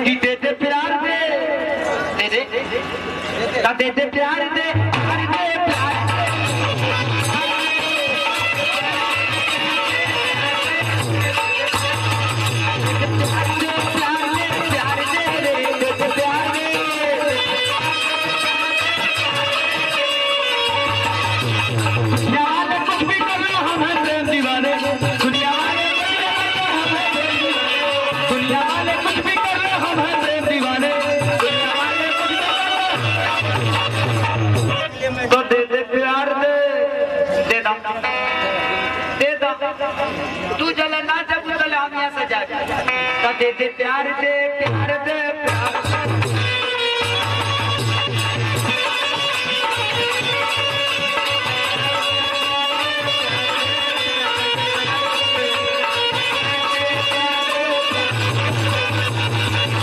कि दे दे प्यार दे दे का दे दे प्यार दे प्यार दे प्यार तू जले ना जब चले हम यहाँ से जाए दे दे प्यार दे